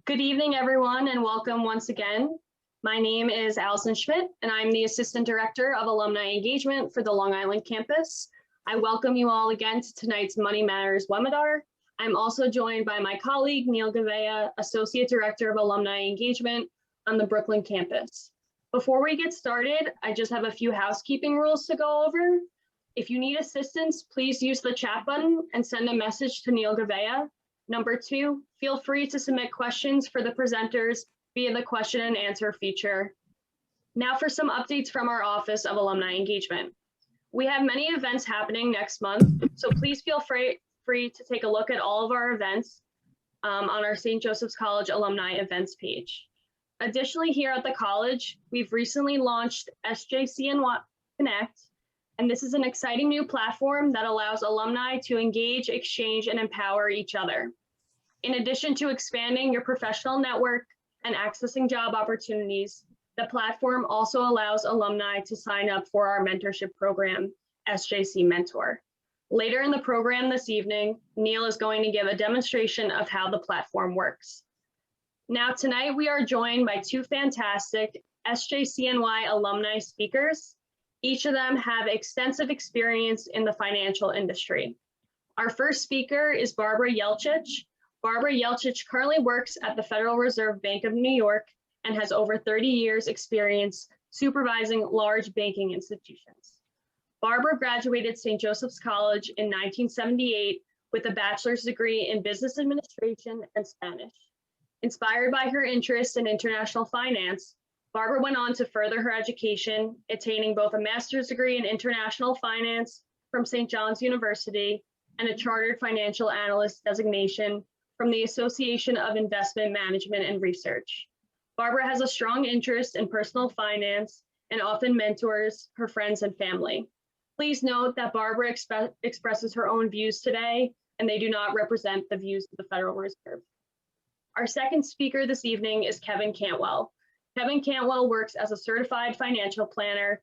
Good evening, everyone, and welcome once again. My name is Allison Schmidt, and I'm the Assistant Director of Alumni Engagement for the Long Island campus. I welcome you all again to tonight's Money Matters webinar. I'm also joined by my colleague, Neil Gavea, Associate Director of Alumni Engagement on the Brooklyn campus. Before we get started, I just have a few housekeeping rules to go over. If you need assistance, please use the chat button and send a message to Neil Gavea. Number 2, feel free to submit questions for the presenters via the question and answer feature. Now for some updates from our Office of Alumni Engagement. We have many events happening next month, so please feel free to take a look at all of our events on our St. Joseph's College Alumni Events page. Additionally, here at the college, we've recently launched SJCwebinars Connect, and this is an exciting new platform that allows alumni to engage, exchange, and empower each other. In addition to expanding your professional network and accessing job opportunities, the platform also allows alumni to sign up for our mentorship program, SJC Mentor. Later in the program this evening, Neil is going to give a demonstration of how the platform works. Now tonight we are joined by two fantastic SJCNY alumni speakers. Each of them have extensive experience in the financial industry. Our first speaker is Barbara Yelcich. Barbara Yelcich currently works at the Federal Reserve Bank of New York and has over 30 years experience supervising large banking institutions. Barbara graduated St. Joseph's College in 1978 with a bachelor's degree in business administration and Spanish. Inspired by her interest in international finance, Barbara went on to further her education, attaining both a master's degree in international finance from St. John's University and a chartered financial analyst designation from the Association of Investment Management and Research. Barbara has a strong interest in personal finance and often mentors her friends and family. Please note that Barbara expresses her own views today, and they do not represent the views of the Federal Reserve. Our second speaker this evening is Kevin Cantwell. Kevin Cantwell works as a certified financial planner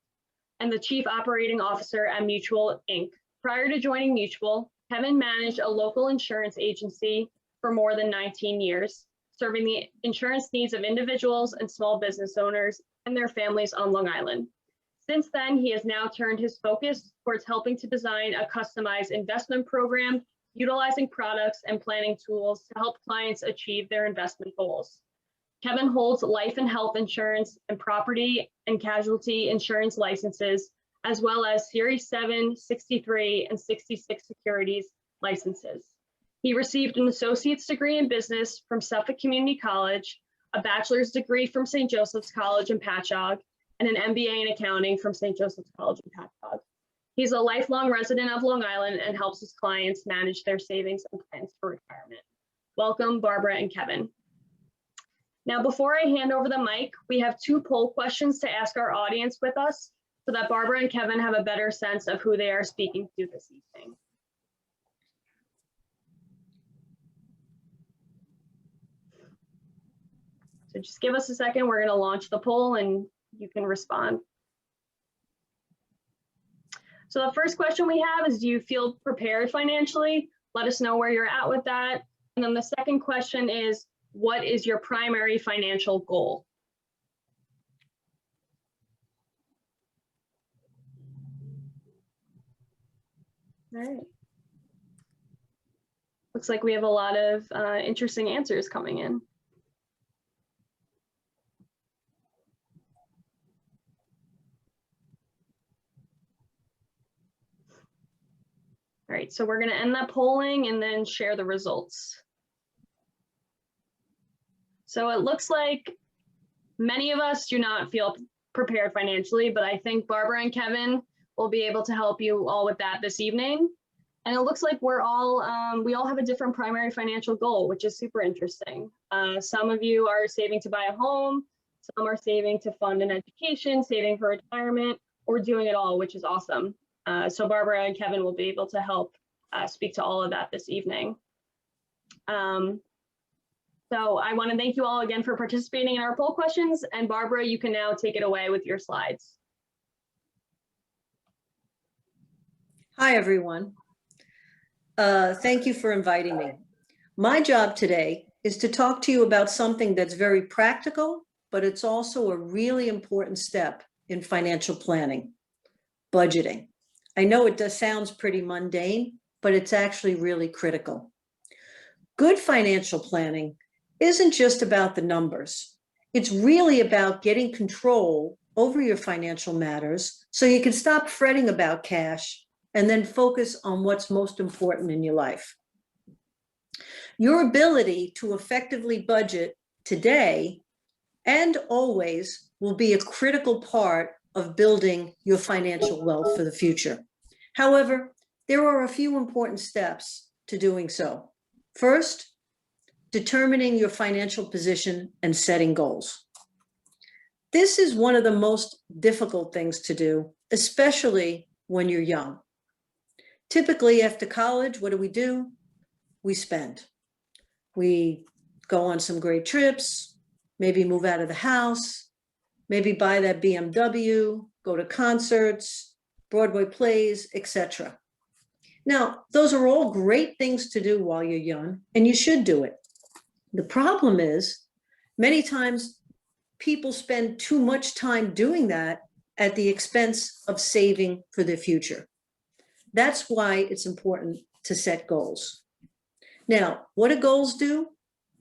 and the chief operating officer at Mutual, Inc. Prior to joining Mutual, Kevin managed a local insurance agency for more than 19 years, serving the insurance needs of individuals and small business owners and their families on Long Island. Since then, he has now turned his focus towards helping to design a customized investment program, utilizing products and planning tools to help clients achieve their investment goals. Kevin holds life and health insurance and property and casualty insurance licenses, as well as Series 7, 63, and 66 securities licenses. He received an associate's degree in business from Suffolk Community College, a bachelor's degree from St. Joseph's College in Patchogue, and an MBA in accounting from St. Joseph's College in Patchogue. He's a lifelong resident of Long Island and helps his clients manage their savings and plans for retirement. Welcome, Barbara and Kevin. Now, before I hand over the mic, we have 2 poll questions to ask our audience with us so that Barbara and Kevin have a better sense of who they are speaking to this evening. So just give us a second. We're going to launch the poll and you can respond. So the first question we have is, do you feel prepared financially? Let us know where you're at with that. And then the second question is, what is your primary financial goal? All right. Looks like we have a lot of interesting answers coming in. All right, so we're going to end that polling and then share the results. So it looks like many of us do not feel prepared financially, but I think Barbara and Kevin will be able to help you all with that this evening. And it looks like we all have a different primary financial goal, which is super interesting. Some of you are saving to buy a home, some are saving to fund an education, saving for retirement, or doing it all, which is awesome. So Barbara and Kevin will be able to help speak to all of that this evening. So I want to thank you all again for participating in our poll questions. And Barbara, you can now take it away with your slides. Hi, everyone. Thank you for inviting me. My job today is to talk to you about something that's very practical, but it's also a really important step in financial planning, budgeting. I know it sounds pretty mundane, but it's actually really critical. Good financial planning isn't just about the numbers. It's really about getting control over your financial matters so you can stop fretting about cash and then focus on what's most important in your life. Your ability to effectively budget today and always will be a critical part of building your financial wealth for the future. However, there are a few important steps to doing so. First, determining your financial position and setting goals. This is one of the most difficult things to do, especially when you're young. Typically, after college, what do? We spend. We go on some great trips, maybe move out of the house, maybe buy that BMW, go to concerts, Broadway plays, etc. Now, those are all great things to do while you're young, and you should do it. The problem is, many times people spend too much time doing that at the expense of saving for the future. That's why it's important to set goals. Now, what do goals do?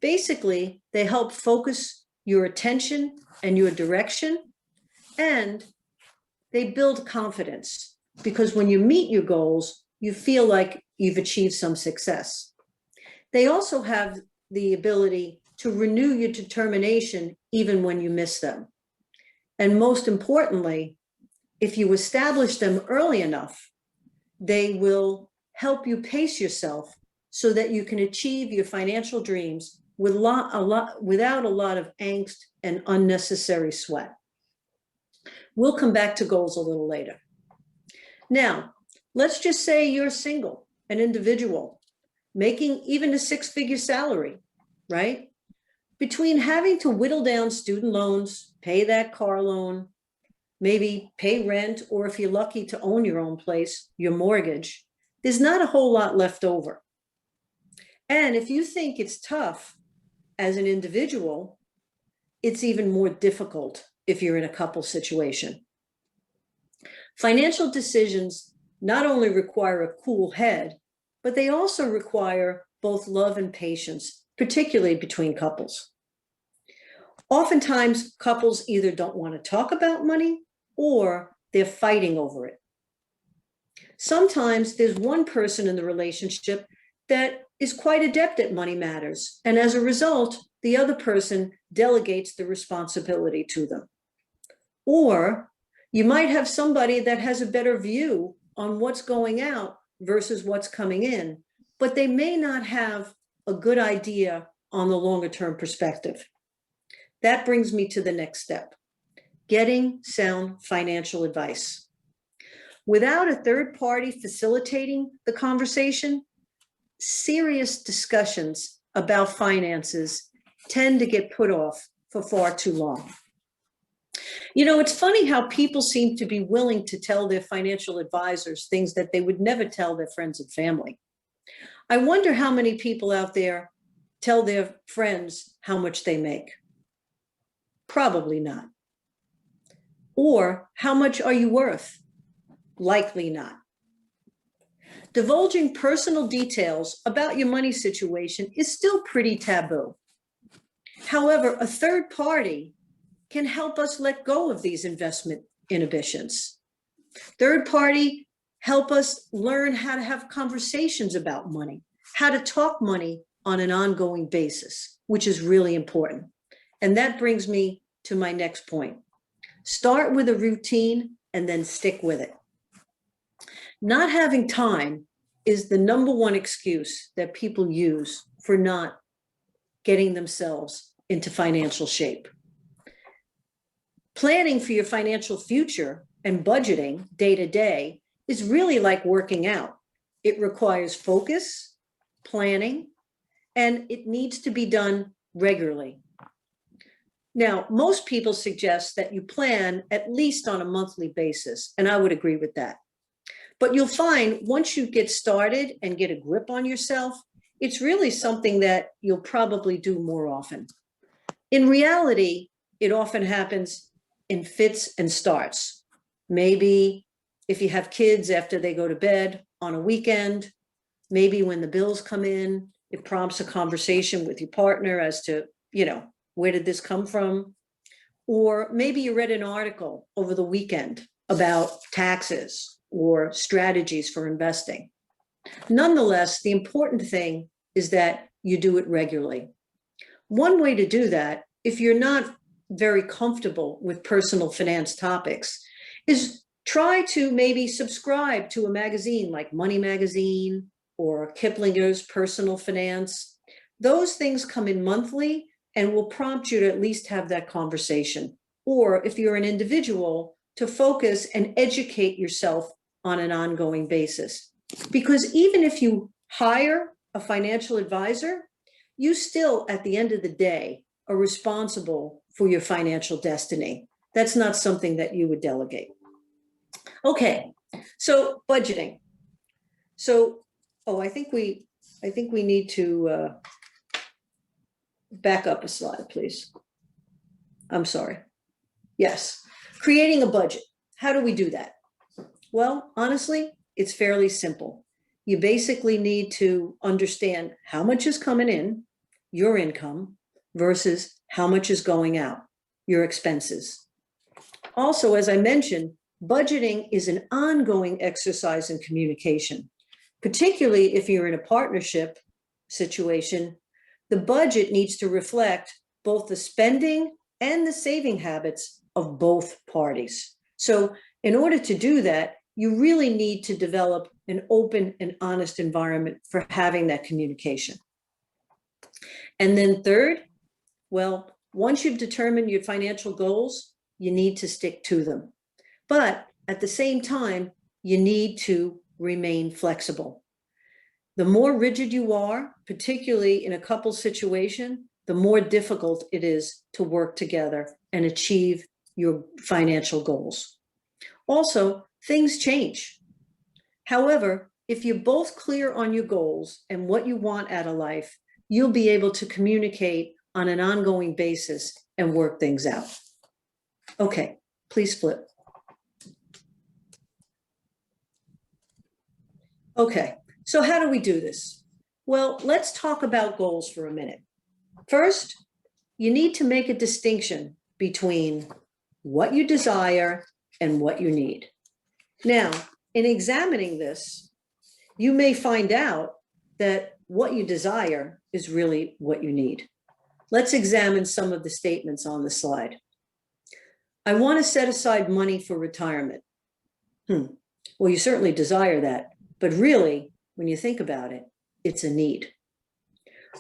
Basically, they help focus your attention and your direction, and they build confidence because when you meet your goals, you feel like you've achieved some success. They also have the ability to renew your determination even when you miss them. And most importantly, if you establish them early enough, they will help you pace yourself so that you can achieve your financial dreams without a lot of angst and unnecessary sweat. We'll come back to goals a little later. Now, let's just say you're single, an individual, making even a six-figure salary, right? Between having to whittle down student loans, pay that car loan, maybe pay rent, or if you're lucky to own your own place, your mortgage, there's not a whole lot left over. And if you think it's tough as an individual, it's even more difficult if you're in a couple situation. Financial decisions not only require a cool head, but they also require both love and patience, particularly between couples. Oftentimes, couples either don't want to talk about money or they're fighting over it. Sometimes there's one person in the relationship that is quite adept at money matters, and as a result, the other person delegates the responsibility to them. Or you might have somebody that has a better view on what's going out versus what's coming in, but they may not have a good idea on the longer term perspective. That brings me to the next step, getting sound financial advice. Without a third party facilitating the conversation, serious discussions about finances tend to get put off for far too long. You know, it's funny how people seem to be willing to tell their financial advisors things that they would never tell their friends and family. I wonder how many people out there tell their friends how much they make. Probably not. Or how much are you worth? Likely not. Divulging personal details about your money situation is still pretty taboo. However, a third party can help us let go of these investment inhibitions. Third party help us learn how to have conversations about money, how to talk money on an ongoing basis, which is really important. And that brings me to my next point. Start with a routine and then stick with it. Not having time is the number one excuse that people use for not getting themselves into financial shape. Planning for your financial future and budgeting day to day is really like working out. It requires focus, planning, and it needs to be done regularly. Now, most people suggest that you plan at least on a monthly basis, and I would agree with that. But you'll find once you get started and get a grip on yourself, it's really something that you'll probably do more often. In reality, it often happens in fits and starts. Maybe if you have kids after they go to bed on a weekend, maybe when the bills come in, it prompts a conversation with your partner as to, where did this come from? Or maybe you read an article over the weekend about taxes or strategies for investing. Nonetheless, the important thing is that you do it regularly. One way to do that, if you're not very comfortable with personal finance topics, is try to maybe subscribe to a magazine like Money Magazine or Kiplinger's Personal Finance. Those things come in monthly and will prompt you to at least have that conversation. Or if you're an individual, to focus and educate yourself on an ongoing basis. Because even if you hire a financial advisor, you still, at the end of the day, are responsible for your financial destiny. That's not something that you would delegate. Okay, so budgeting. So, I think we need to back up a slide, please. I'm sorry. Yes, creating a budget. How do we do that? Well, honestly, it's fairly simple. You basically need to understand how much is coming in, your income, versus how much is going out, your expenses. Also, as I mentioned, budgeting is an ongoing exercise in communication, particularly if you're in a partnership situation. The budget needs to reflect both the spending and the saving habits of both parties. So in order to do that, you really need to develop an open and honest environment for having that communication. And then third, well, once you've determined your financial goals, you need to stick to them. But at the same time, you need to remain flexible. The more rigid you are, particularly in a couple situation, the more difficult it is to work together and achieve your financial goals. Also, things change. However, if you're both clear on your goals and what you want out of life, you'll be able to communicate on an ongoing basis and work things out. Okay, please flip. Okay, so how do we do this? Well, let's talk about goals for a minute. First, you need to make a distinction between what you desire and what you need. Now, in examining this, you may find out that what you desire is really what you need. Let's examine some of the statements on the slide. I want to set aside money for retirement. Well, you certainly desire that, but really, when you think about it, it's a need.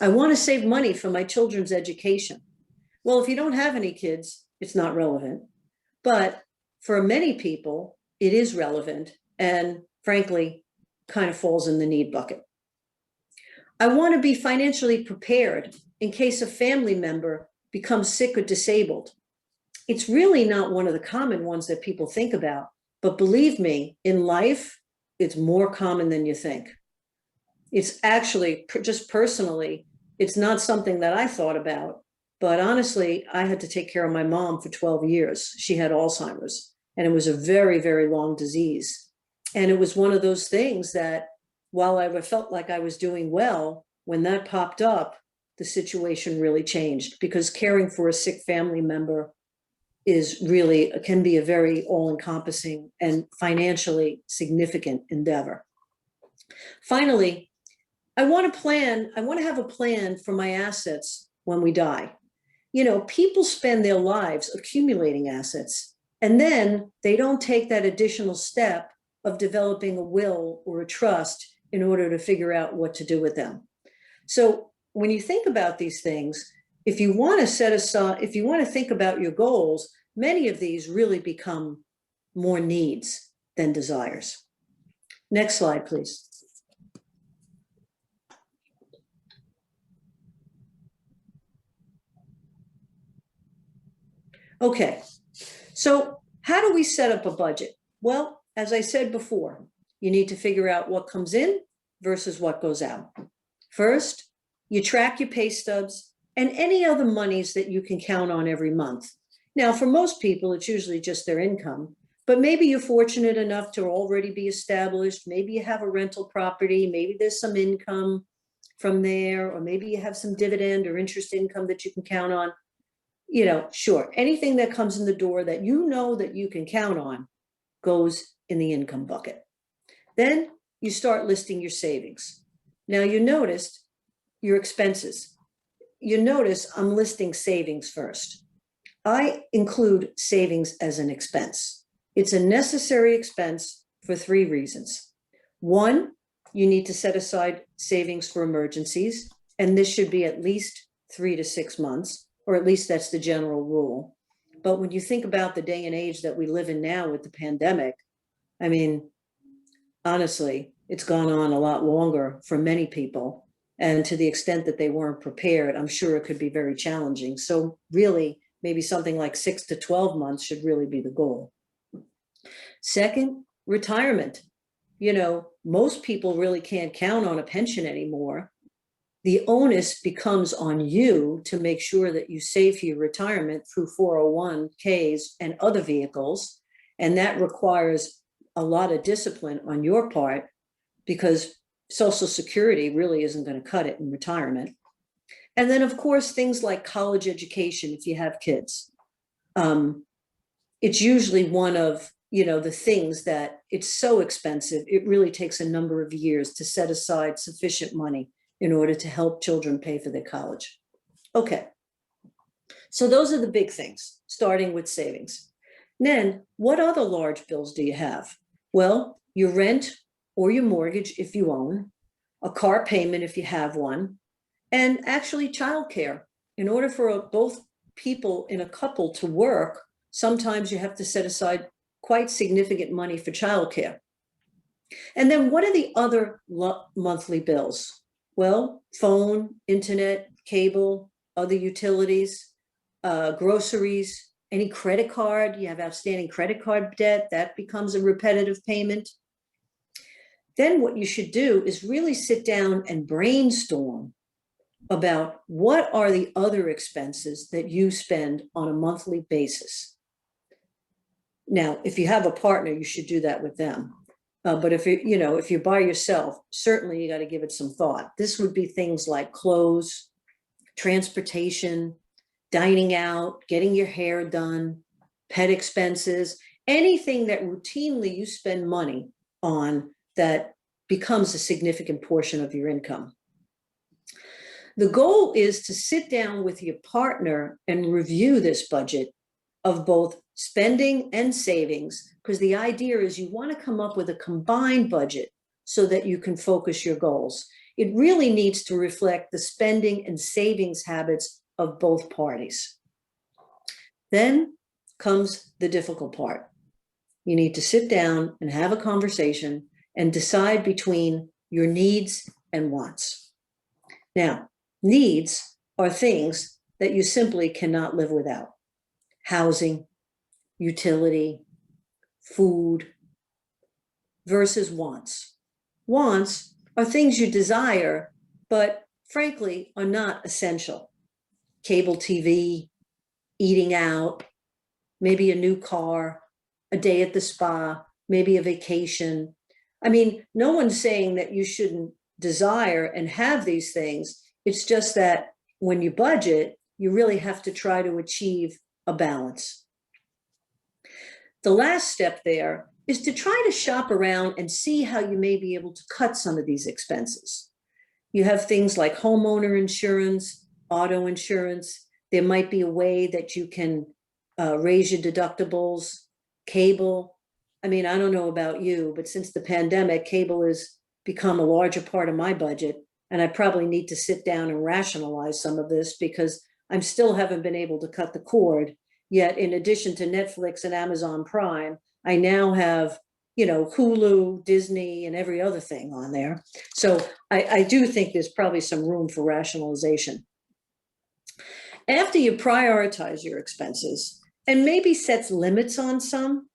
I want to save money for my children's education. Well, if you don't have any kids, it's not relevant. But for many people, it is relevant and frankly, kind of falls in the need bucket. I want to be financially prepared in case a family member becomes sick or disabled. It's really not one of the common ones that people think about, but believe me, in life, it's more common than you think. It's actually, just personally, it's not something that I thought about, but honestly, I had to take care of my mom for 12 years. She had Alzheimer's, and it was a very, very long disease. And it was one of those things that while I felt like I was doing well, when that popped up, the situation really changed, because caring for a sick family member is really, can be a very all-encompassing and financially significant endeavor. Finally, I want to have a plan for my assets when we die. You know, people spend their lives accumulating assets, and then they don't take that additional step of developing a will or a trust in order to figure out what to do with them. So when you think about these things, if you want to set aside, if you want to think about your goals, many of these really become more needs than desires. Next slide, please. Okay, so how do we set up a budget? Well, as I said before, you need to figure out what comes in versus what goes out. First, you track your pay stubs and any other monies that you can count on every month. Now, for most people, it's usually just their income, but maybe you're fortunate enough to already be established. Maybe you have a rental property, maybe there's some income from there, or maybe you have some dividend or interest income that you can count on. You know, sure, anything that comes in the door that you know that you can count on goes in the income bucket. Then you start listing your savings. Now you noticed your expenses. You notice I'm listing savings first. I include savings as an expense. It's a necessary expense for 3 reasons. One, you need to set aside savings for emergencies, and this should be at least 3 to 6 months, or at least that's the general rule. But when you think about the day and age that we live in now with the pandemic, I mean, honestly, it's gone on a lot longer for many people. And to the extent that they weren't prepared, I'm sure it could be very challenging. So really, maybe something like 6 to 12 months should really be the goal. Second, retirement. You know, most people really can't count on a pension anymore. The onus becomes on you to make sure that you save for your retirement through 401ks and other vehicles. And that requires a lot of discipline on your part, because Social Security really isn't going to cut it in retirement. And then, of course, things like college education, if you have kids. It's usually one of, you know, the things that it's so expensive, it really takes a number of years to set aside sufficient money in order to help children pay for their college. Okay, so those are the big things, starting with savings. Then, what other large bills do you have? Well, your rent or your mortgage if you own, a car payment if you have one, and actually childcare. In order for both people in a couple to work, sometimes you have to set aside quite significant money for childcare. And then what are the other monthly bills? Well, phone, internet, cable, other utilities, groceries, any credit card, you have outstanding credit card debt, that becomes a repetitive payment. Then what you should do is really sit down and brainstorm about what are the other expenses that you spend on a monthly basis. Now, if you have a partner, you should do that with them. But if you're by yourself, certainly you got to give it some thought. This would be things like clothes, transportation, dining out, getting your hair done, pet expenses, anything that routinely you spend money on that becomes a significant portion of your income. The goal is to sit down with your partner and review this budget of both spending and savings, because the idea is you want to come up with a combined budget so that you can focus your goals. It really needs to reflect the spending and savings habits of both parties. Then comes the difficult part. You need to sit down and have a conversation and decide between your needs and wants. Now, needs are things that you simply cannot live without. Housing, utility, food, versus wants. Wants are things you desire, but frankly are not essential. Cable TV, eating out, maybe a new car, a day at the spa, maybe a vacation. I mean, no one's saying that you shouldn't desire and have these things. It's just that when you budget, you really have to try to achieve a balance. The last step there is to try to shop around and see how you may be able to cut some of these expenses. You have things like homeowner insurance, auto insurance. There might be a way that you can raise your deductibles, cable. I mean, I don't know about you, but since the pandemic, cable has become a larger part of my budget. And I probably need to sit down and rationalize some of this because I still haven't been able to cut the cord. Yet, in addition to Netflix and Amazon Prime, I now have, Hulu, Disney, and every other thing on there. So I do think there's probably some room for rationalization. After you prioritize your expenses and maybe set limits on some,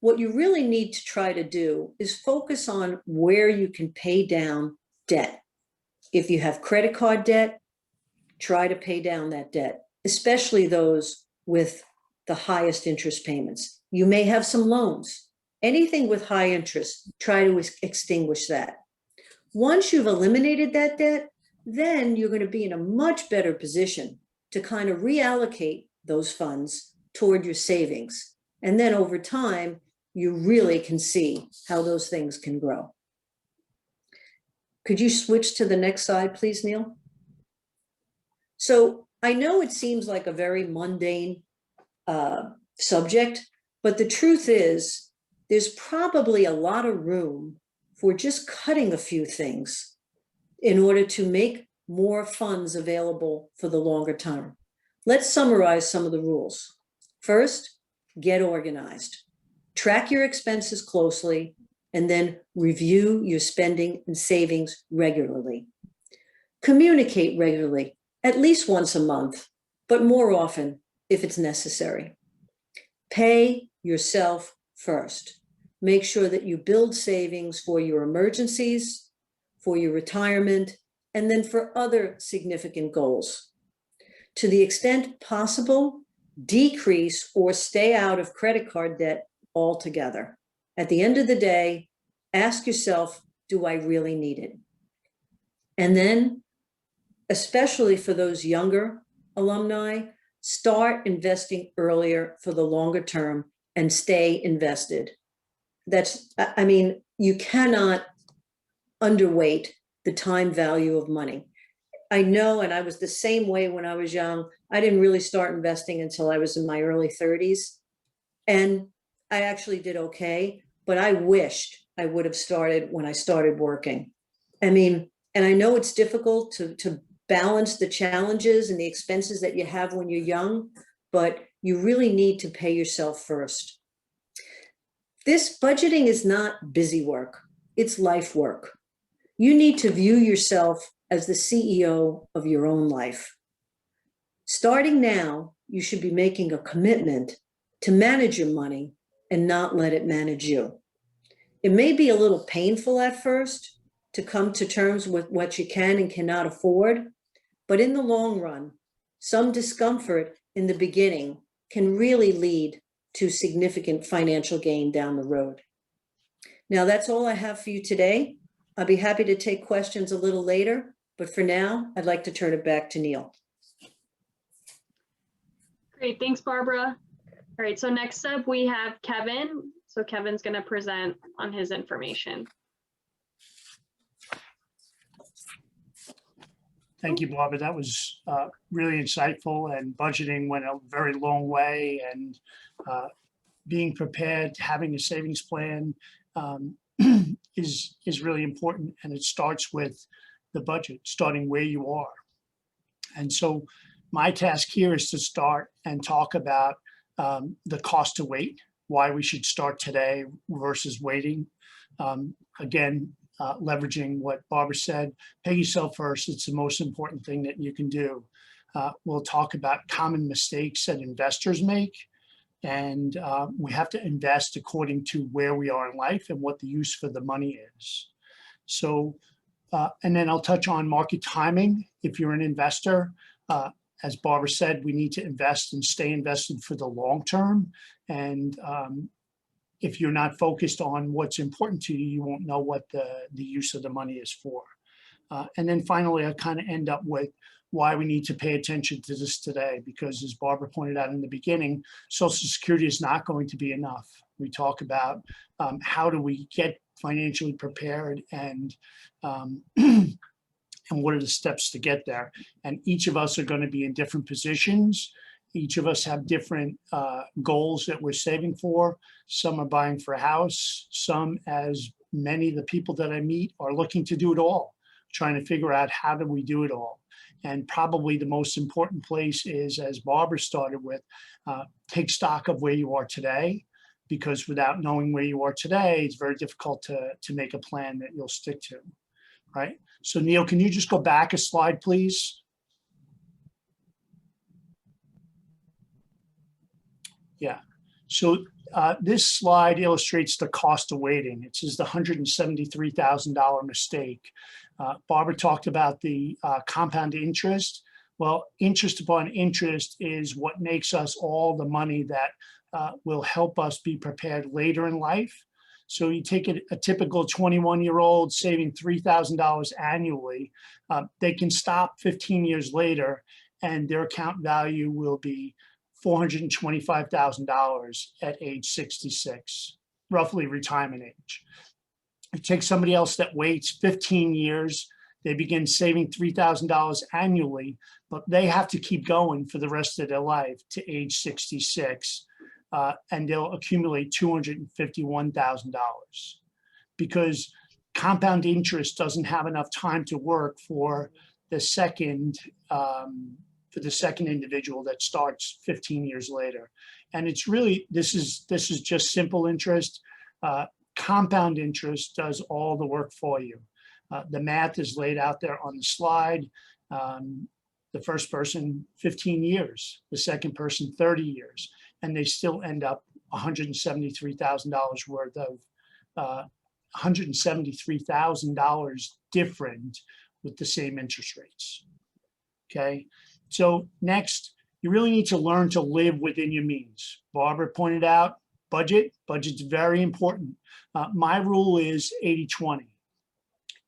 what you really need to try to do is focus on where you can pay down debt. If you have credit card debt, try to pay down that debt, especially those with the highest interest payments. You may have some loans. Anything with high interest, try to extinguish that. Once you've eliminated that debt, then you're going to be in a much better position to kind of reallocate those funds toward your savings. And then over time, you really can see how those things can grow. Could you switch to the next slide, please, Neil? So I know it seems like a very mundane subject, but the truth is there's probably a lot of room for just cutting a few things in order to make more funds available for the longer term. Let's summarize some of the rules. First, get organized. Track your expenses closely, and then review your spending and savings regularly. Communicate regularly, at least once a month, but more often if it's necessary. Pay yourself first. Make sure that you build savings for your emergencies, for your retirement, and then for other significant goals. To the extent possible, decrease or stay out of credit card debt altogether. At the end of the day, ask yourself, do I really need it? And then, especially for those younger alumni, start investing earlier for the longer term and stay invested. You cannot underweight the time value of money. I know, and I was the same way when I was young. I didn't really start investing until I was in my early 30s. And I actually did okay, but I wished I would have started when I started working. And I know it's difficult to balance the challenges and the expenses that you have when you're young, but you really need to pay yourself first. This budgeting is not busy work, it's life work. You need to view yourself as the CEO of your own life. Starting now, you should be making a commitment to manage your money and not let it manage you. It may be a little painful at first to come to terms with what you can and cannot afford, but in the long run, some discomfort in the beginning can really lead to significant financial gain down the road. Now, that's all I have for you today. I'll be happy to take questions a little later, but for now, I'd like to turn it back to Neil. Great, thanks, Barbara. All right, so next up we have Kevin. So Kevin's going to present on his information. Thank you, Barbara. That was really insightful, and budgeting went a very long way, and being prepared, having a savings plan is really important, and it starts with the budget, starting where you are. And so my task here is to start and talk about the cost to wait, why we should start today versus waiting. Again, leveraging what Barbara said, pay yourself first. It's the most important thing that you can do. We'll talk about common mistakes that investors make. And we have to invest according to where we are in life and what the use for the money is. So, and then I'll touch on market timing. If you're an investor, as Barbara said, we need to invest and stay invested for the long term. And if you're not focused on what's important to you, you won't know what the use of the money is for. And then finally, I kind of end up with why we need to pay attention to this today, because as Barbara pointed out in the beginning, Social Security is not going to be enough. We talk about how do we get financially prepared and what are the steps to get there. And each of us are going to be in different positions. Each of us have different goals that we're saving for. Some are buying for a house. Some, as many of the people that I meet, are looking to do it all, trying to figure out how do we do it all. And probably the most important place is, as Barbara started with, take stock of where you are today, because without knowing where you are today, it's very difficult to make a plan that you'll stick to, right? So Neil, can you just go back a slide, please? Yeah, so this slide illustrates the cost of waiting. It says the $173,000 mistake. Barbara talked about the compound interest. Well, interest upon interest is what makes us all the money that will help us be prepared later in life. So you take a typical 21-year-old saving $3,000 annually, they can stop 15 years later and their account value will be $425,000 at age 66, roughly retirement age. You take somebody else that waits 15 years, they begin saving $3,000 annually, but they have to keep going for the rest of their life to age 66, and they'll accumulate $251,000 because compound interest doesn't have enough time to work for the second individual that starts 15 years later. And it's really, this is just simple interest. Compound interest does all the work for you. The math is laid out there on the slide. The first person, 15 years, the second person, 30 years, and they still end up $173,000 worth of, $173,000 different with the same interest rates. Okay, so next, you really need to learn to live within your means. Barbara pointed out, budget's very important. My rule is 80-20.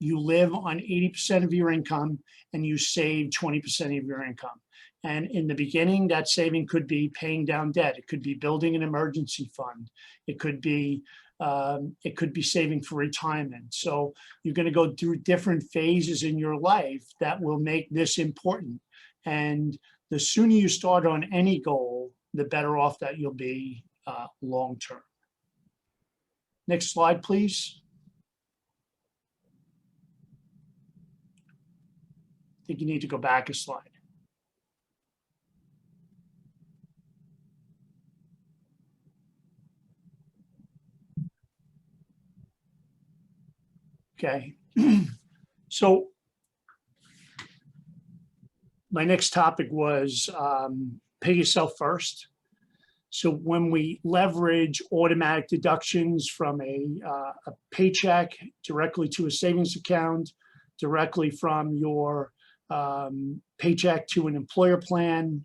You live on 80% of your income and you save 20% of your income. And in the beginning, that saving could be paying down debt. It could be building an emergency fund. It could be saving for retirement. So you're going to go through different phases in your life that will make this important. And the sooner you start on any goal, the better off that you'll be long-term. Next slide, please. I think you need to go back a slide. Okay, so my next topic was pay yourself first. So when we leverage automatic deductions from a paycheck directly to a savings account, directly from your paycheck to an employer plan,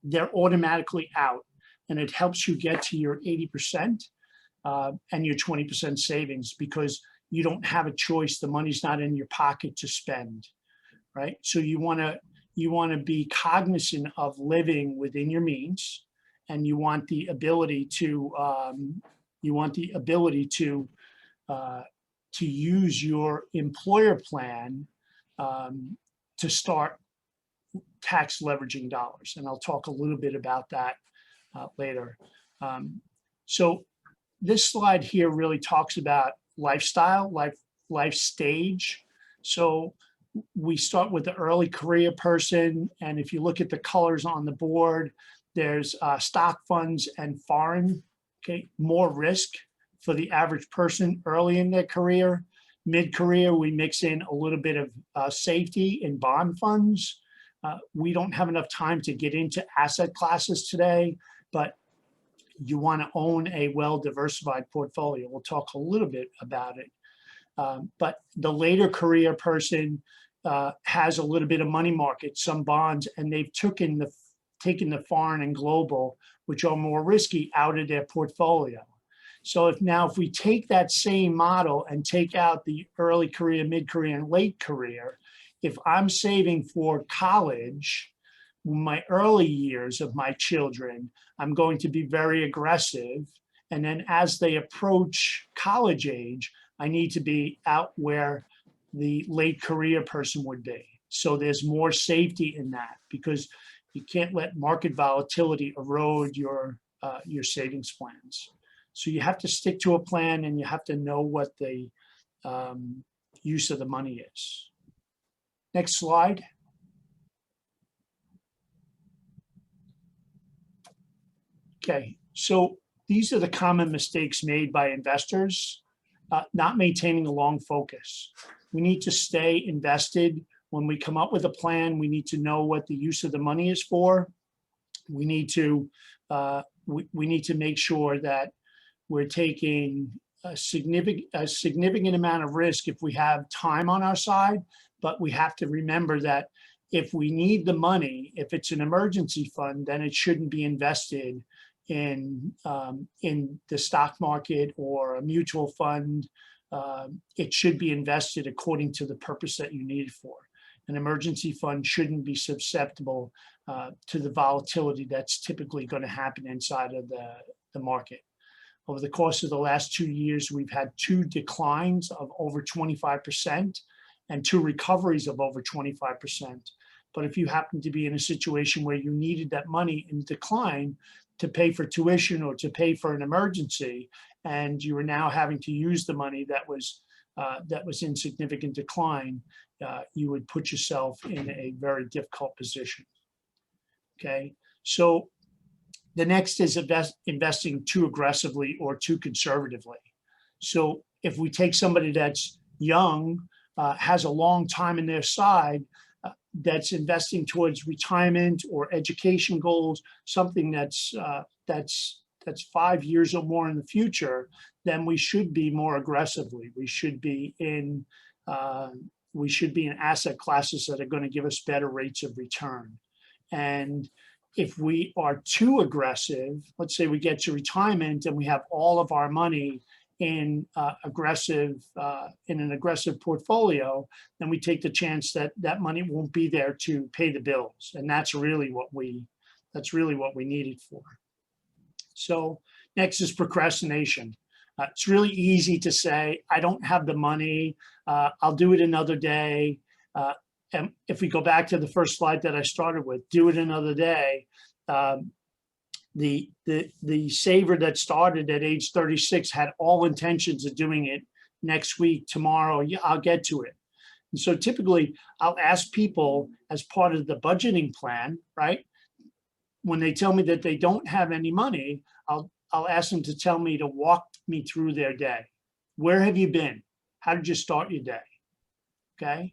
they're automatically out, and it helps you get to your 80% and your 20% savings because you don't have a choice. The money's not in your pocket to spend, right? So you want to be cognizant of living within your means, and you want the ability to use your employer plan to start tax leveraging dollars, and I'll talk a little bit about that later. So this slide here really talks about lifestyle, life stage. So we start with the early career person, and if you look at the colors on the board, there's stock funds and foreign. Okay, more risk for the average person early in their career. Mid-career, we mix in a little bit of safety in bond funds. We don't have enough time to get into asset classes today, but you want to own a well-diversified portfolio. We'll talk a little bit about it. But the later career person has a little bit of money market, some bonds, and they've taken the foreign and global, which are more risky, out of their portfolio. So if we take that same model and take out the early career, mid-career, and late career, if I'm saving for college, my early years of my children, I'm going to be very aggressive. And then as they approach college age, I need to be out where the late career person would be. So there's more safety in that because you can't let market volatility erode your savings plans. So you have to stick to a plan, and you have to know what the use of the money is. Next slide. Okay, so these are the common mistakes made by investors, not maintaining a long focus. We need to stay invested. When we come up with a plan, we need to know what the use of the money is for. We need to make sure that we're taking a significant amount of risk if we have time on our side, but we have to remember that if we need the money, if it's an emergency fund, then it shouldn't be invested in the stock market or a mutual fund. It should be invested according to the purpose that you need it for. An emergency fund shouldn't be susceptible to the volatility that's typically going to happen inside of the market. Over the course of the last 2 years, we've had 2 declines of over 25% and 2 recoveries of over 25%. But if you happen to be in a situation where you needed that money in decline to pay for tuition or to pay for an emergency, and you are now having to use the money that was in significant decline, you would put yourself in a very difficult position. Okay, so the next is investing too aggressively or too conservatively. So if we take somebody that's young, has a long time in their side, that's investing towards retirement or education goals, something that's 5 years or more in the future, then we should be more aggressively. We should be in asset classes that are going to give us better rates of return. And if we are too aggressive, let's say we get to retirement and we have all of our money in an aggressive portfolio, then we take the chance that that money won't be there to pay the bills, and that's really what we need it for. So next is procrastination. It's really easy to say, I don't have the money, I'll do it another day. And if we go back to the first slide that I started with, do it another day. The saver that started at age 36 had all intentions of doing it next week, tomorrow, yeah, I'll get to it. And so typically I'll ask people as part of the budgeting plan, right? When they tell me that they don't have any money, I'll ask them to tell me to walk me through their day. Where have you been? How did you start your day? Okay.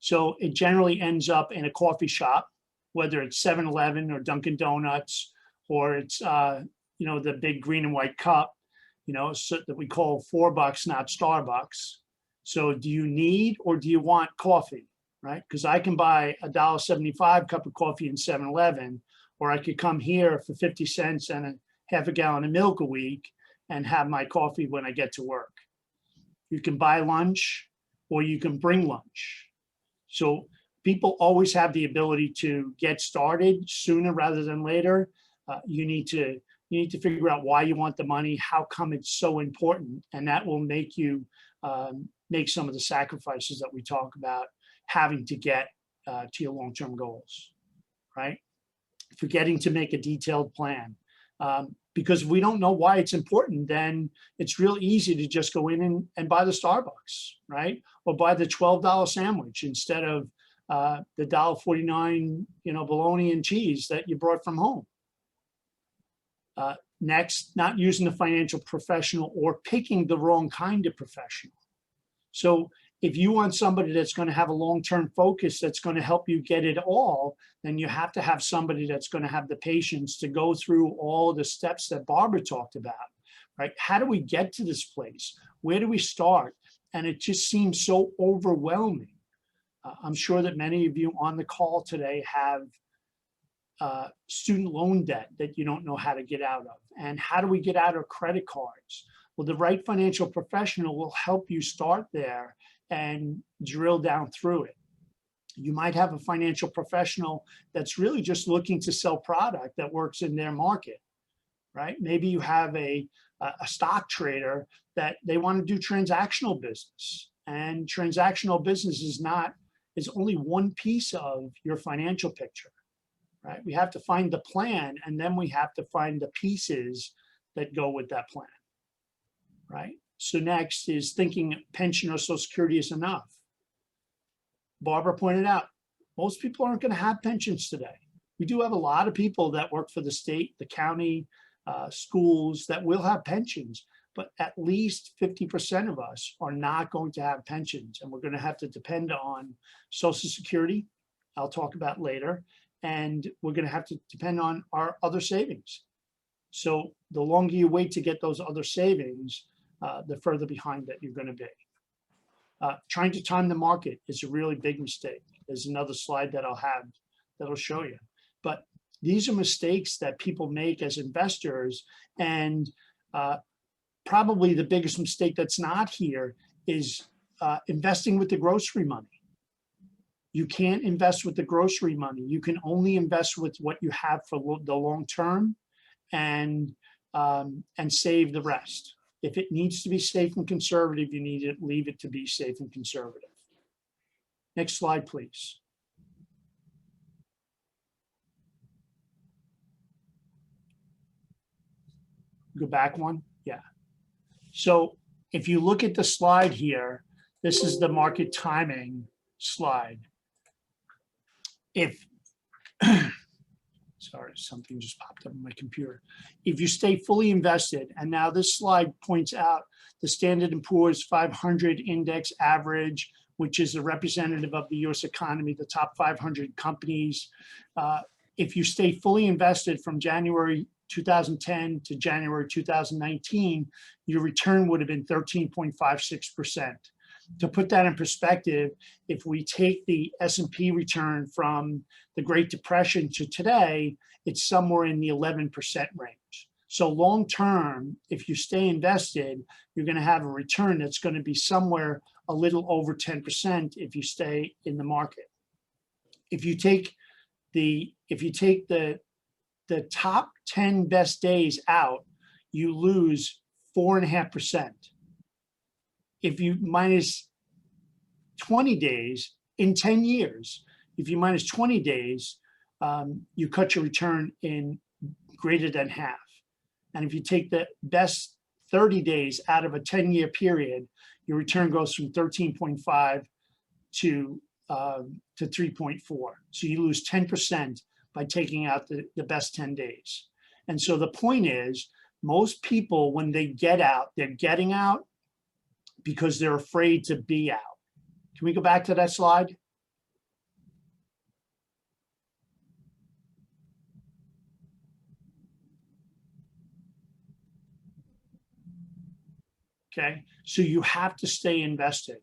So it generally ends up in a coffee shop, whether it's 7-Eleven or Dunkin' Donuts, or it's the big green and white cup, so that we call $4, not Starbucks. So do you need or do you want coffee, right? Because I can buy a $1.75 cup of coffee in 7-Eleven, or I could come here for 50 cents and a half a gallon of milk a week and have my coffee when I get to work. You can buy lunch or you can bring lunch. So people always have the ability to get started sooner rather than later. You need to figure out why you want the money, how come it's so important, and that will make you make some of the sacrifices that we talk about having to get to your long-term goals, right? Forgetting to make a detailed plan. Because if we don't know why it's important, then it's real easy to just go in and buy the Starbucks, right? Or buy the $12 sandwich instead of the $1.49, bologna and cheese that you brought from home. Next, not using a financial professional or picking the wrong kind of professional. So if you want somebody that's going to have a long-term focus, that's going to help you get it all, then you have to have somebody that's going to have the patience to go through all the steps that Barbara talked about, right? How do we get to this place? Where do we start? And it just seems so overwhelming. I'm sure that many of you on the call today have student loan debt that you don't know how to get out of. And how do we get out of credit cards? Well, the right financial professional will help you start there and drill down through it. You might have a financial professional that's really just looking to sell product that works in their market, right? Maybe you have a stock trader that they want to do transactional business, and transactional business is only one piece of your financial picture, right? We have to find the plan, and then we have to find the pieces that go with that plan, right? So next is thinking pension or Social Security is enough. Barbara pointed out, most people aren't going to have pensions today. We do have a lot of people that work for the state, the county, schools that will have pensions, but at least 50% of us are not going to have pensions, and we're going to have to depend on Social Security, I'll talk about later, and we're going to have to depend on our other savings. So the longer you wait to get those other savings, the further behind that you're going to be. Trying to time the market is a really big mistake. There's another slide that I'll have that'll show you. But these are mistakes that people make as investors, and probably the biggest mistake that's not here is investing with the grocery money. You can't invest with the grocery money. You can only invest with what you have for the long term, and save the rest. If it needs to be safe and conservative, you need to leave it to be safe and conservative. Next slide, please. Go back one. Yeah. So if you look at the slide here, this is the market timing slide. If sorry, something just popped up on my computer. If you stay fully invested, and now this slide points out the Standard & Poor's 500 index average, which is a representative of the US economy, the top 500 companies. If you stay fully invested from January 2010 to January 2019, your return would have been 13.56%. To put that in perspective, if we take the S&P return from the Great Depression to today, it's somewhere in the 11% range. So long term, if you stay invested, you're going to have a return that's going to be somewhere a little over 10% if you stay in the market. If you take the top 10 best days out, you lose 4.5%. If you minus 20 days in 10 years, if you minus 20 days, you cut your return in greater than half. And if you take the best 30 days out of a 10-year period, your return goes from 13.5 to 3.4. So you lose 10% by taking out the best 10 days. And so the point is, most people, when they get out, they're getting out because they're afraid to be out. Can we go back to that slide? Okay, so you have to stay invested.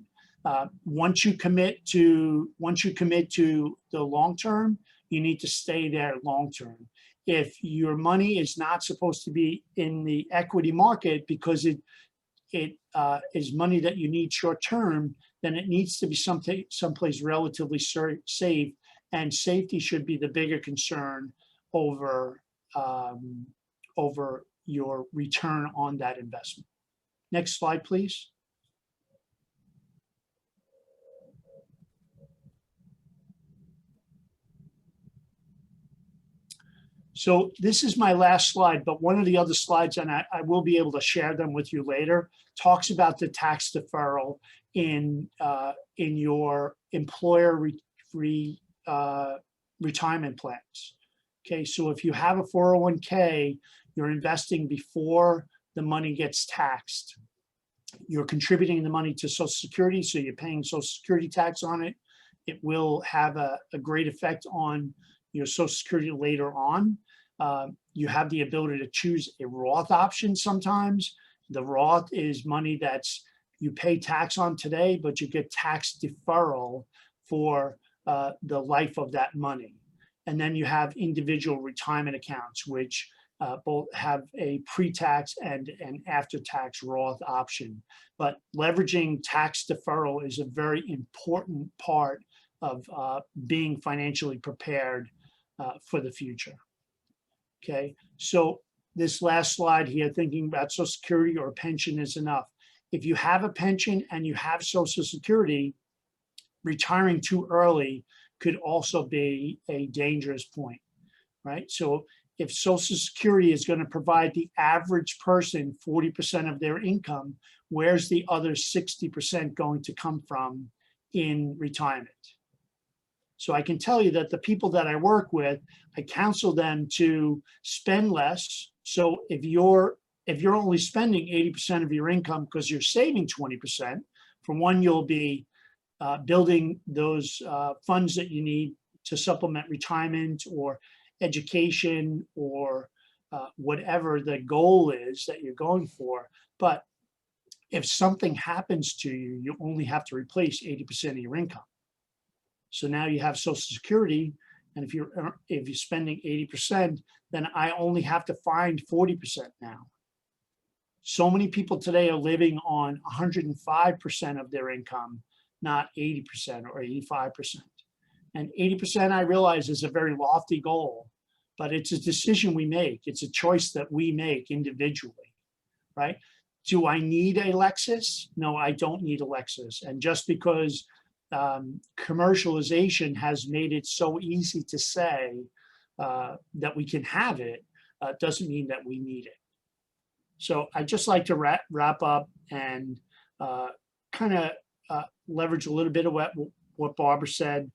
Once you commit to the long term, you need to stay there long term. If your money is not supposed to be in the equity market because it is money that you need short term, then it needs to be someplace relatively safe, and safety should be the bigger concern over your return on that investment. Next slide, please. So this is my last slide, but one of the other slides, and I will be able to share them with you later, talks about the tax deferral in your employer retirement plans. Okay, so if you have a 401k, you're investing before the money gets taxed. You're contributing the money to Social Security, so you're paying Social Security tax on it. It will have a great effect on your Social Security later on. You have the ability to choose a Roth option sometimes. The Roth is money that's you pay tax on today, but you get tax deferral for the life of that money. And then you have individual retirement accounts, which both have a pre-tax and an after-tax Roth option. But leveraging tax deferral is a very important part of being financially prepared for the future. Okay, so this last slide here, thinking about Social Security or a pension is enough. If you have a pension and you have Social Security, retiring too early could also be a dangerous point, right? So if Social Security is going to provide the average person 40% of their income, where's the other 60% going to come from in retirement? So I can tell you that the people that I work with, I counsel them to spend less. So if you're only spending 80% of your income because you're saving 20%, for one, you'll be building those funds that you need to supplement retirement or education or whatever the goal is that you're going for. But if something happens to you, you only have to replace 80% of your income. So now you have Social Security, and if you're spending 80%, then I only have to find 40% now. So many people today are living on 105% of their income, not 80% or 85%. And 80%, I realize, is a very lofty goal, but it's a decision we make. It's a choice that we make individually, right? Do I need a Lexus? No, I don't need a Lexus. And just because commercialization has made it so easy to say that we can have it, doesn't mean that we need it. So I'd just like to wrap up and kind of leverage a little bit of what Barbara said.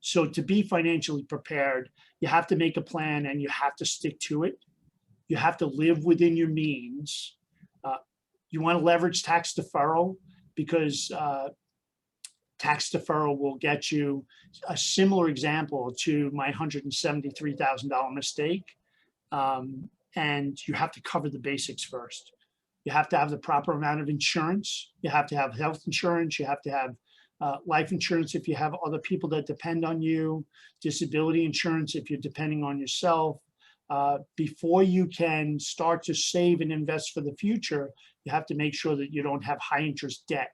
So to be financially prepared, you have to make a plan and you have to stick to it. You have to live within your means. You want to leverage tax deferral because tax deferral will get you a similar example to my $173,000 mistake. And you have to cover the basics first. You have to have the proper amount of insurance. You have to have health insurance. You have to have life insurance if you have other people that depend on you, disability insurance if you're depending on yourself. Before you can start to save and invest for the future, you have to make sure that you don't have high interest debt.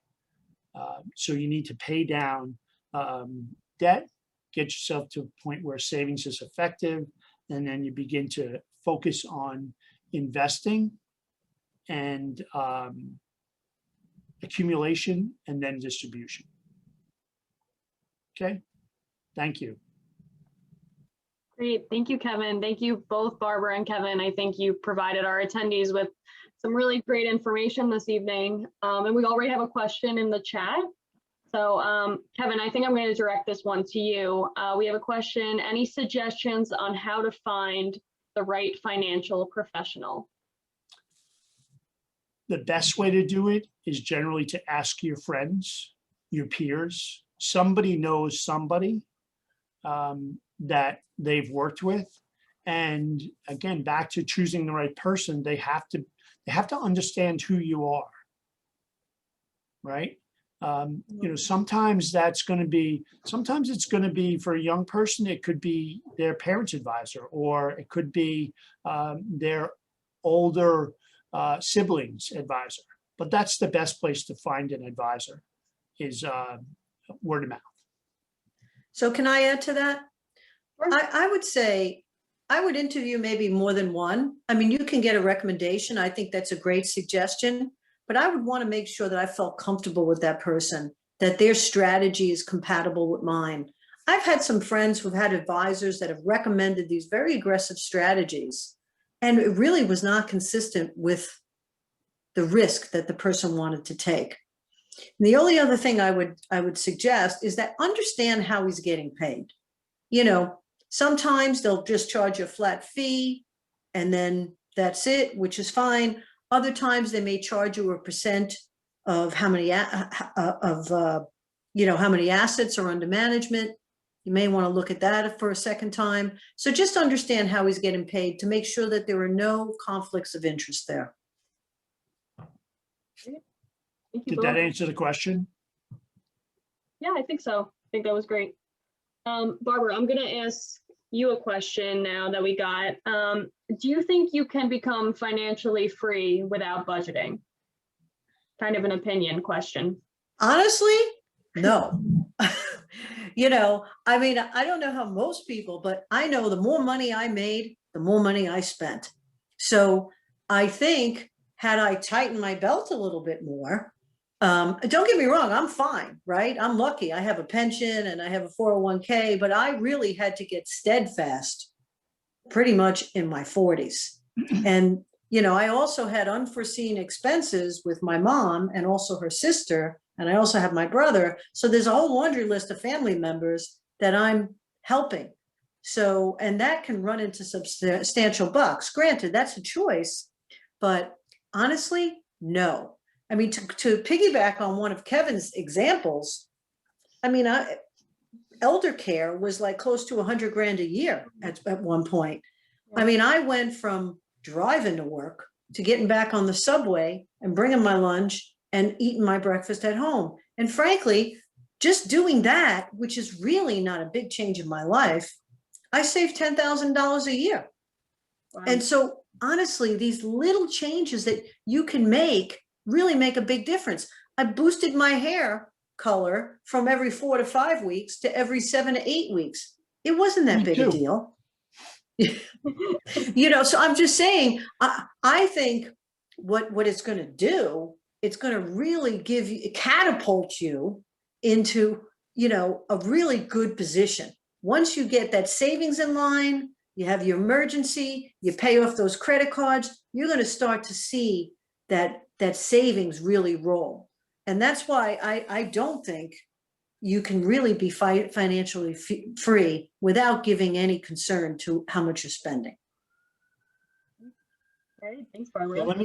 So you need to pay down debt, get yourself to a point where savings is effective, and then you begin to focus on investing and accumulation and then distribution. Okay, thank you. Great, thank you, Kevin. Thank you both, Barbara and Kevin. I think you provided our attendees with some really great information this evening. And we already have a question in the chat. So Kevin, I think I'm going to direct this one to you. We have a question. Any suggestions on how to find the right financial professional? The best way to do it is generally to ask your friends, your peers. Somebody knows somebody that they've worked with. And again, back to choosing the right person, they have to understand who you are, right? You know, sometimes it's going to be for a young person, it could be their parent's advisor, or it could be their older siblings advisor. But that's the best place to find an advisor is word of mouth. So can I add to that? I would say I would interview maybe more than one. I mean, you can get a recommendation. I think that's a great suggestion, but I would want to make sure that I felt comfortable with that person, that their strategy is compatible with mine. I've had some friends who've had advisors that have recommended these very aggressive strategies, and it really was not consistent with the risk that the person wanted to take. And the only other thing I would suggest is that understand how he's getting paid. You know, sometimes they'll just charge you a flat fee and then that's it, which is fine. Other times they may charge you a percent of how many how many assets are under management. You may want to look at that for a second time. So just understand how he's getting paid to make sure that there are no conflicts of interest there. Thank you Did that both. answer the question? Yeah, I think so. I think that was great. Barbara, I'm going to ask you a question now that we got. Do you think you can become financially free without budgeting? Kind of an opinion question. Honestly, no. You know, I mean, I don't know how most people, but I know the more money I made, the more money I spent. So I think had I tightened my belt a little bit more, don't get me wrong, I'm fine, right? I'm lucky. I have a pension and I have a 401k, but I really had to get steadfast pretty much in my 40s. And, you know, I also had unforeseen expenses with my mom and also her sister. And I also have my brother. So there's a whole laundry list of family members that I'm helping. So, and that can run into substantial bucks. Granted, that's a choice, but honestly, no. I mean, to piggyback on one of Kevin's examples, I mean, elder care was like close to 100 grand a year at one point. I mean, I went from driving to work to getting back on the subway and bringing my lunch and eating my breakfast at home. And frankly, just doing that, which is really not a big change in my life, I save $10,000 a year. Wow. And so honestly, these little changes that you can make really make a big difference. I boosted my hair color from every 4 to 5 weeks to every 7 to 8 weeks. It wasn't that Me big too. a deal. So I'm just saying, I think what it's going to do, it's going to really catapult you into, a really good position. Once you get that savings in line, you have your emergency, you pay off those credit cards, you're going to start to see that savings really roll. And that's why I don't think you can really be financially free without giving any concern to how much you're spending. Okay, thanks, Barbara. So let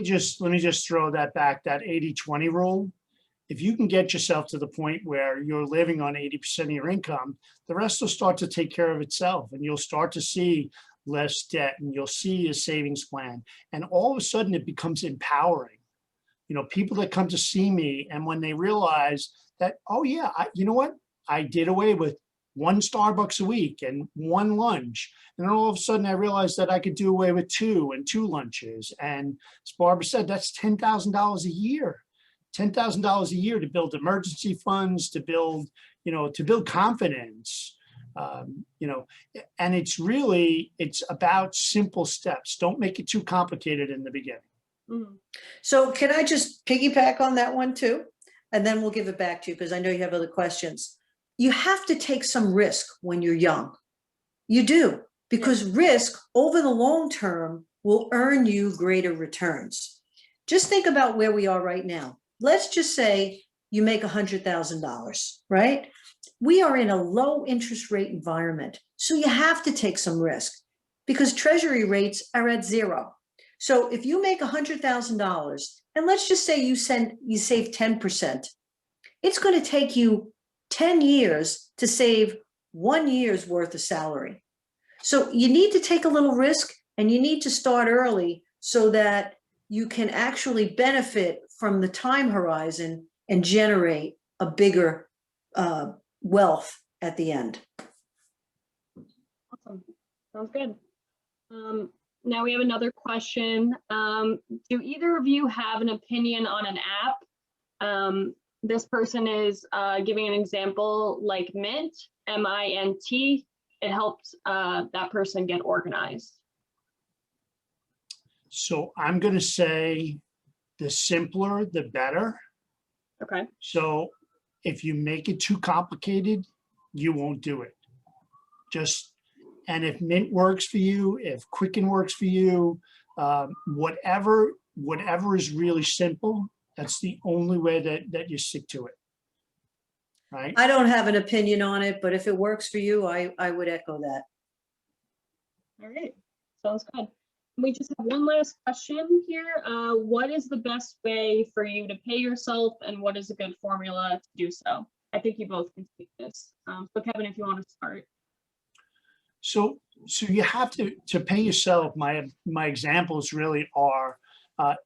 me just throw that back, that 80-20 rule. If you can get yourself to the point where you're living on 80% of your income, the rest will start to take care of itself, and you'll start to see less debt, and you'll see a savings plan. And all of a sudden it becomes empowering. People that come to see me, and when they realize that, oh yeah, you know what? I did away with 1 Starbucks a week and 1 lunch. And then all of a sudden I realized that I could do away with 2 lunches. And as Barbara said, that's $10,000 a year. $10,000 a year to build emergency funds, to build confidence. And it's about simple steps. Don't make it too complicated in the beginning. Mm-hmm. So can I just piggyback on that one too? And then we'll give it back to you because I know you have other questions. You have to take some risk when you're young. You do, because risk over the long term will earn you greater returns. Just think about where we are right now. Let's just say you make $100,000, right? We are in a low interest rate environment. So you have to take some risk because treasury rates are at 0. So if you make $100,000 and let's just say you save 10%, it's going to take you 10 years to save 1 year's worth of salary. So you need to take a little risk and you need to start early so that you can actually benefit from the time horizon and generate a bigger wealth at the end. Awesome. Sounds good. Now we have another question. Do either of you have an opinion on an app? This person is giving an example like Mint, M-I-N-T. It helps that person get organized. So I'm going to say the simpler, the better. Okay. So if you make it too complicated, you won't do it. And if Mint works for you, if Quicken works for you, whatever is really simple, that's the only way that you stick to it, right? I don't have an opinion on it, but if it works for you, I would echo that. All right, sounds good. We just have one last question here. What is the best way for you to pay yourself, and what is a good formula to do so? I think you both can speak this. So Kevin, if you want to start. So you have to pay yourself. My examples really are,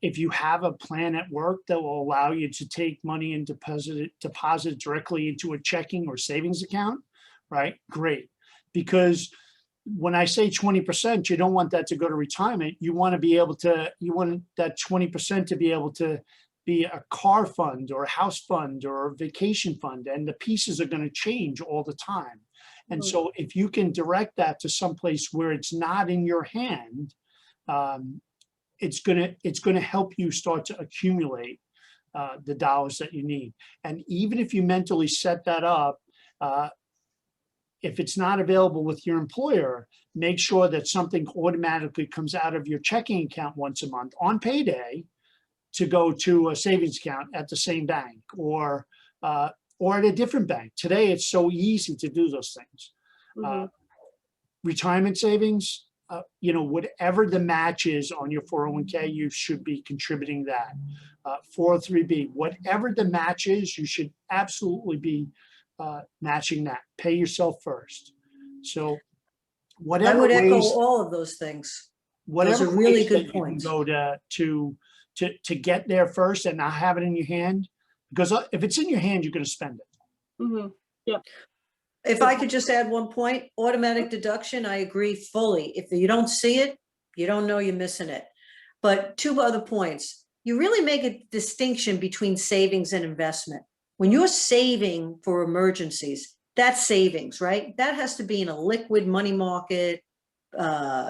if you have a plan at work that will allow you to take money and deposit directly into a checking or savings account, right? Great. Because when I say 20%, you don't want that to go to retirement. You want that 20% to be able to be a car fund or a house fund or a vacation fund, and the pieces are going to change all the time. And so if you can direct that to someplace where it's not in your hand, it's gonna help you start to accumulate the dollars that you need. And even if you mentally set that up, if it's not available with your employer, make sure that something automatically comes out of your checking account once a month on payday to go to a savings account at the same bank or at a different bank. Today, it's so easy to do those things. Retirement savings, whatever the match is on your 401k, you should be contributing that. 403b, whatever the match is, you should absolutely be matching that. Pay yourself first. So whatever I would echo ways, all of those things. whatever Those are really place good that you can points. go to get there first and not have it in your hand, because if it's in your hand, you're going to spend it. Mhm. If I could just add one point, automatic deduction, I agree fully. If you don't see it, you don't know you're missing it. But two other points. You really make a distinction between savings and investment. When you're saving for emergencies, that's savings, right? That has to be in a liquid money market,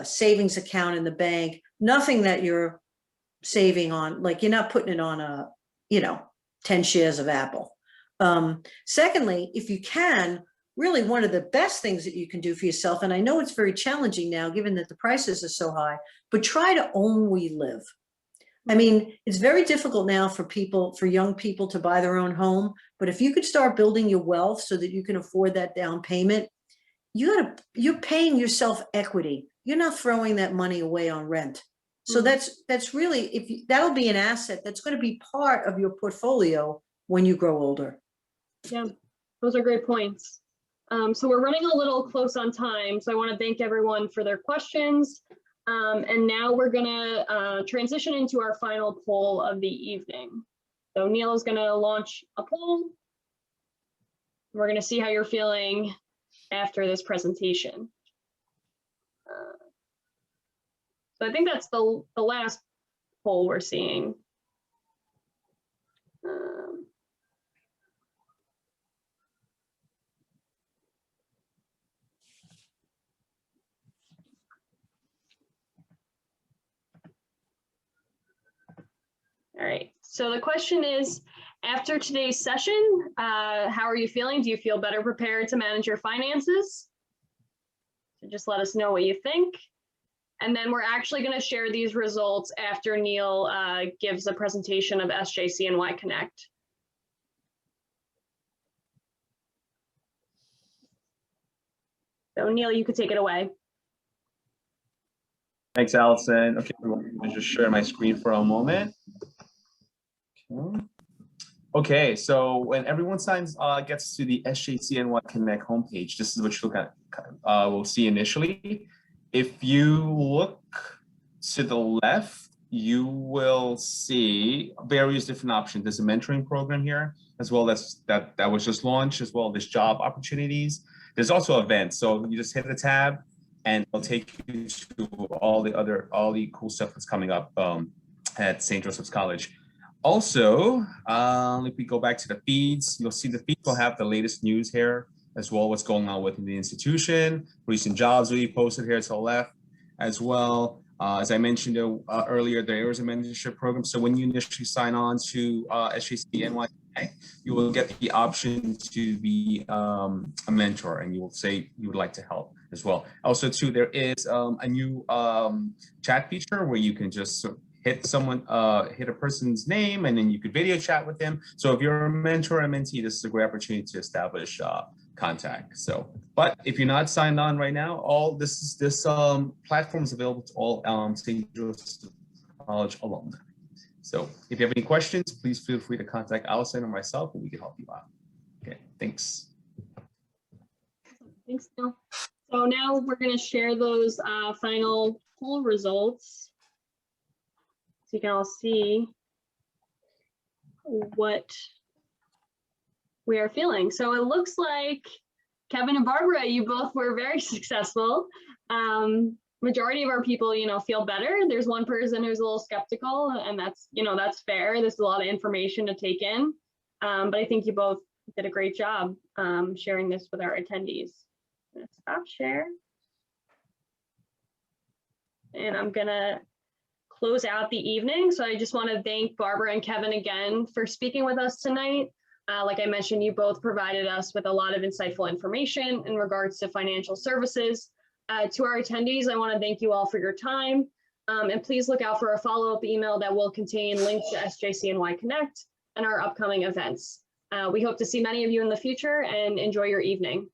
savings account in the bank, nothing that you're saving on, like you're not putting it on a, 10 shares of Apple. Secondly, if you can, really one of the best things that you can do for yourself, and I know it's very challenging now given that the prices are so high, but try to own where you live. I mean, it's very difficult now for young people to buy their own home, but if you could start building your wealth so that you can afford that down payment, you're paying yourself equity. You're not throwing that money away on rent. So that's really, that'll be an asset that's going to be part of your portfolio when you grow older. Yeah, those are great points. So we're running a little close on time, so I want to thank everyone for their questions. And now we're gonna transition into our final poll of the evening. So Neil is gonna launch a poll. We're gonna see how you're feeling after this presentation. So I think that's the last poll we're seeing. All right, so the question is, after today's session, how are you feeling? Do you feel better prepared to manage your finances? So just let us know what you think. And then we're actually going to share these results after Neil gives a presentation of SJCNY Connect. So Neil, you could take it away. Thanks, Allison. Okay, everyone, I'm just share my screen for a moment. Okay, so when everyone gets to the SJCNY Connect homepage, this is what you will see initially. If you look to the left, you will see various different options. There's a mentoring program here, as well as that was just launched, as well as job opportunities. There's also events, so you just hit the tab, and it'll take you to all the cool stuff that's coming up at St. Joseph's College. Also, if we go back to the feeds, you'll see the feeds will have the latest news here, as well what's going on within the institution, recent jobs we posted here to the left, as well. As I mentioned earlier, there is a mentorship program. So when you initially sign on to SJCNY, you will get the option to be a mentor, and you will say you would like to help as well. Also, too, there is a new chat feature where you can just hit a person's name, and then you could video chat with them. So if you're a mentor or a mentee, this is a great opportunity to establish contact. So, but if you're not signed on right now, all this platform is available to all St. Joseph College alumni. So if you have any questions, please feel free to contact Allison or myself, and we can help you out. Okay, thanks. Thanks, Neil. So now we're going to share those final poll results, so you can all see what we are feeling. So it looks like Kevin and Barbara, you both were very successful. Majority of our people, feel better. There's one person who's a little skeptical, and that's fair. There's a lot of information to take in, but I think you both did a great job sharing this with our attendees. I'm gonna stop share, and I'm gonna close out the evening. So I just want to thank Barbara and Kevin again for speaking with us tonight. Like I mentioned, you both provided us with a lot of insightful information in regards to financial services. To our attendees, I want to thank you all for your time. And please look out for a follow-up email that will contain links to SJCNY Connect and our upcoming events. We hope to see many of you in the future, and enjoy your evening.